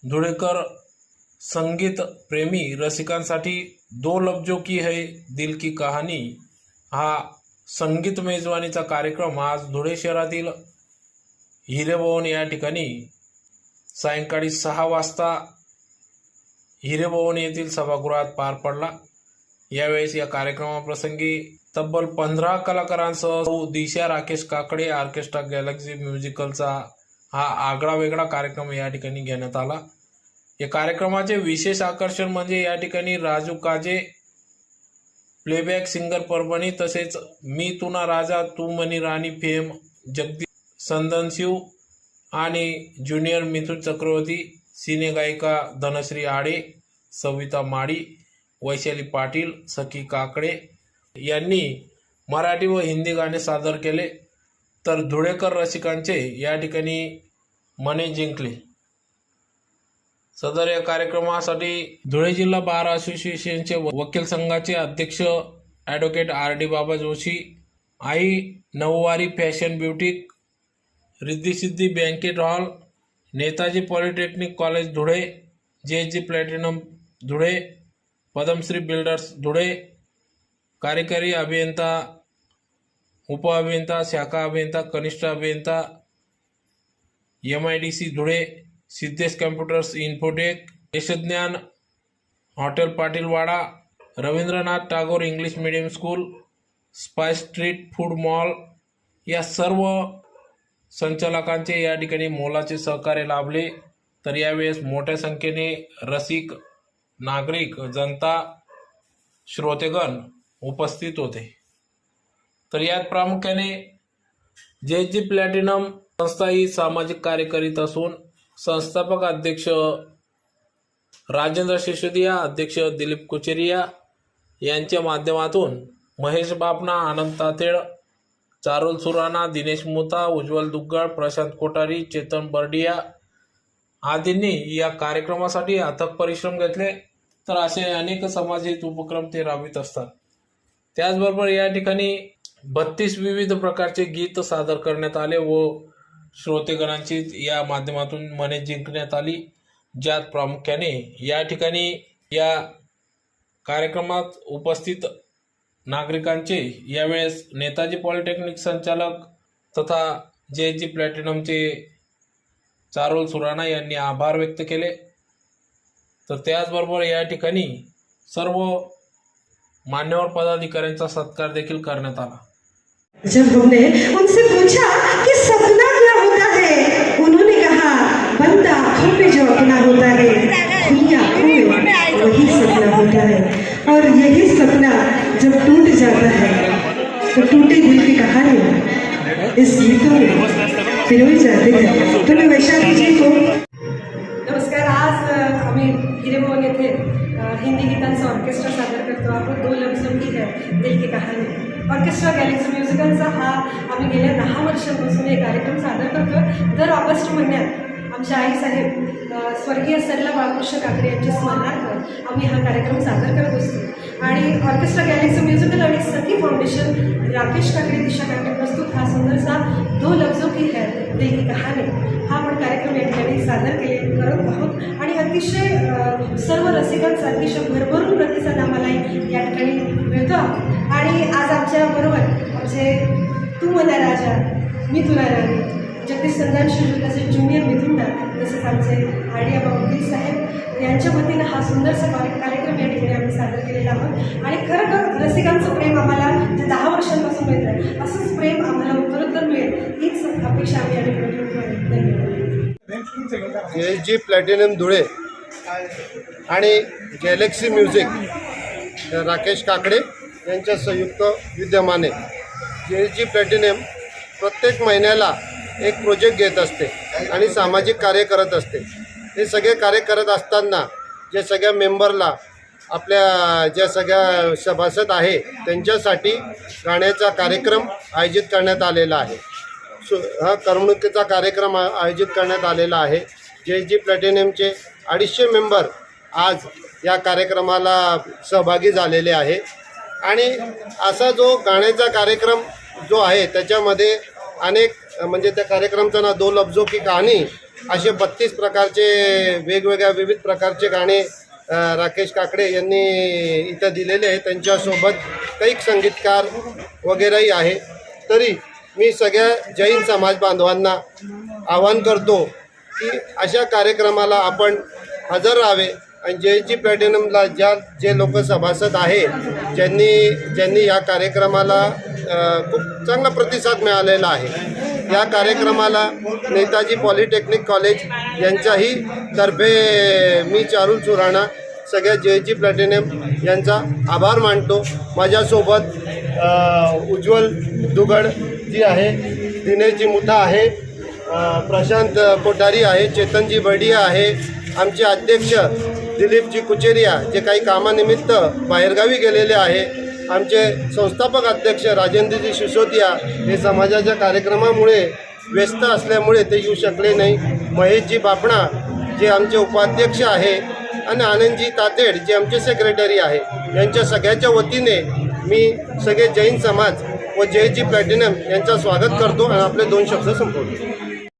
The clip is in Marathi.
धुळेकर संगीत प्रेमी रसिकांसाठी दो लफ्जों की है दिल की कहानी हा संगीत मेजवानीचा कार्यक्रम आज धुळे शहरातील हिरेभवन या ठिकाणी सायंकाळी 6 वाजता हिरेभवन येथील सभागृहात पार पडला। यावेळेस या कार्यक्रमाप्रसंगी तब्बल 15 कलाकारांसह दिशा राकेश काकडे ऑर्केस्ट्रा गॅलेक्सी म्युझिकलचा हा आगळा वेगळा कार्यक्रम या ठिकाणी घेण्यात आला। या कार्यक्रमाचे विशेष आकर्षण म्हणजे या ठिकाणी राजू काजे प्लेबॅक सिंगर परभणी, तसेच मी तुना राजा तू मनी राणी फेम जगदीश संदनशिव आणि ज्युनियर मिथुन चक्रवर्ती, सिने गायिका धनश्री आडे, सविता माडी, वैशाली पाटील, सखी काकडे यांनी मराठी व हिंदी गाणे सादर केले। तर धुळेकर रसिकांचे या ठिकाणी मने जिंकले। सदर या कार्यक्रमासाठी धुळे जिल्हा बार असोसिएशनचे वकील संघाचे अध्यक्ष advocate RD. Baba Joshi, Aai Nauvari fashion boutique, Riddhi Siddhi banquet hall, Netaji polytechnic college Dhule, JG. Platinum Dhule, Padmashri builders Dhule, कार्यकारी अभियंता, उपअभियंता, शाखा अभियंता, कनिष्ठ अभियंता, MIDC Dhule, Siddhesh computers infotech, Yashdnyan hotel Patilwada, Rabindranath Tagore English medium school, spice street food mall या सर्व संचालकांचे या ठिकाणी मोलाचे सहकार्य लाभले। तर यावेळेस मोठ्या संख्येने रसिक, नागरिक, जनता, श्रोतेगण उपस्थित होते। तर यात प्रामुख्याने जे.जी. प्लॅटिनम संस्था ही सामाजिक कार्य करीत असून संस्थापक अध्यक्ष राजेंद्र सिसोदिया, अध्यक्ष दिलीप कुचेरिया यांच्या माध्यमातून महेश बापना, आनंद तातेड, चारुल सुराणा, दिनेश मुता, उज्ज्वल दुग्गळ, प्रशांत कोठारी, चेतन बर्डिया आदींनी या कार्यक्रमासाठी अथक परिश्रम घेतले। तर असे अनेक समाजहित उपक्रम ते राबवित असतात। त्याचबरोबर या ठिकाणी 32 विविध प्रकारचे गीत सादर करण्यात आले व श्रोतेगणांची या माध्यमातून मने जिंकण्यात आली, ज्यात प्रामुख्याने या ठिकाणी या कार्यक्रमात उपस्थित नागरिकांचे यावेळेस नेताजी पॉलिटेक्निक संचालक तथा जे.जी. प्लॅटिनमचे चारुल सुराणा यांनी आभार व्यक्त केले। तर त्याचबरोबर या ठिकाणी सर्व मान्यवर पदाधिकाऱ्यांचा सत्कार देखील करण्यात आला। जब हमने उनसे पूछा कि सपना क्या होता है, उन्होंने कहा बंद आँखों पे जो अपना होता है, खुली आँखों में वही सपना होता है। और यही सपना जब टूट जाता है तो टूटे दिल की कहानी इस गीतों में पिरोई जाती है। तो मैं वैशाली जी को नमस्कार। आज आम्ही हिरेभवन येथे हिंदी गीतांचा ऑर्केस्ट्रा सादर करतो। आपण दो लफ्जों की है दिल की कहानी ऑर्केस्ट्रा गॅलेक्सी म्युझिकलचा हा आम्ही गेल्या 10 वर्षांपासून हे कार्यक्रम सादर करतो। दर ऑगस्ट महिन्यात आमच्या आईसाहेब स्वर्गीय सरला बाळकृष्ण काकडे यांच्या स्मरणार्थ आम्ही हा कार्यक्रम सादर करत असतो। आणि ऑर्केस्ट्रा गॅलेक्सी म्युझिकल आणि सखी फाउंडेशन राकेश काकडे, दिशा काकडे प्रस्तुत हा सुंदरसा दो लफ्जों की है दिल की कहानी हा आपण कार्यक्रम या ठिकाणी सादर करत आहोत। आणि अतिशय सर्व रसिकांचा अतिशय भरभरून प्रतिसाद आम्हाला या ठिकाणी मिळतो। आणि आज आमच्या बरोबर आमचे तू मना राजा, मी तुला राणी, जगदीश संदनशिव, तसेच ज्युनियर मिथुनदा, तसेच आमचे आर.डी. वकील साहेब यांच्या वतीनं हा सुंदरसा कार्यक्रम या ठिकाणी आम्ही सादर केलेला आहोत। आणि खरंतर रसिकांचं प्रेम आम्हाला जे 10 वर्षांपासून मिळतं आहे, असंच प्रेम आम्हाला उत्तरोत्तर मिळेल हीच अपेक्षा आम्ही या ठिकाणी ठेवतो आहे। धन्यवाद। जे.जी. प्लॅटिनम धुळे आणि गॅलेक्सी म्युझिक राकेश काकडे यांच्या संयुक्त विद्यमाने जे.जी. प्लॅटिनम प्रत्येक महिन्याला एक प्रोजेक्ट घेत असते आणि सामाजिक कार्य करत असते। हे सगळे कार्य करत असताना जे सगळ्या मेंबरला, आपल्या ज्या सगळ्या सभासद आहे त्यांच्यासाठी गाण्याचा कार्यक्रम आयोजित करण्यात आलेला आहे। हा करमणुकीचा कार्यक्रम आयोजित करण्यात आलेला आहे। जे.जी. प्लॅटिनमचे 250 मेंबर आज या कार्यक्रमाला सहभागी झालेले आहे। आणि असा जो गाण्याचा कार्यक्रम जो आहे त्याच्यामध्ये अनेक म्हणजे त्या कार्यक्रमचं नाव दो लफ्जों की कहानी असे 32 प्रकारचे वेगवेगळ्या विविध प्रकारचे गाणे राकेश काकडे यांनी इथं दिलेले आहे. त्यांच्यासोबत काही संगीतकार वगैरेही आहे. तरी मी सगळ्या जैन समाज बांधवांना आवाहन करतो की अशा कार्यक्रमाला आपण हजर राहावे आणि JG प्लॅटिनमला जे लोक सभासद आहे ज्यांनी या कार्यक्रमाला खूप चांगला प्रतिसाद मिळालेला आहे. या कार्यक्रमाला नेताजी पॉलिटेक्निक कॉलेज यांच्याही तर्फे मी चारुल सुराणा सगळ्या JG प्लॅटिनम यांचा आभार मानतो. माझ्यासोबत उज्ज्वल दुगड जी आहे, दिनेशजी मुठा आहे, प्रशांत कोठारी आहे, चेतनजी बडिया आहे, आमचे अध्यक्ष दिलीपजी कुचेरिया जे काही कामानिमित्त बाहेरगावी गेलेले आहे, आमचे संस्थापक अध्यक्ष राजेंद्रजी सिसोदिया हे समाजाच्या कार्यक्रमामुळे व्यस्त असल्यामुळे ते येऊ शकले नाही, महेशजी बापणा जे आमचे उपाध्यक्ष आहे आणि आनंदजी तातेड जे आमचे सेक्रेटरी आहे, यांच्या सगळ्याच्या वतीने मी सगळे जैन समाज व JG प्लॅटिनम यांचं स्वागत करतो आणि आपले 2 शब्द संपवतो.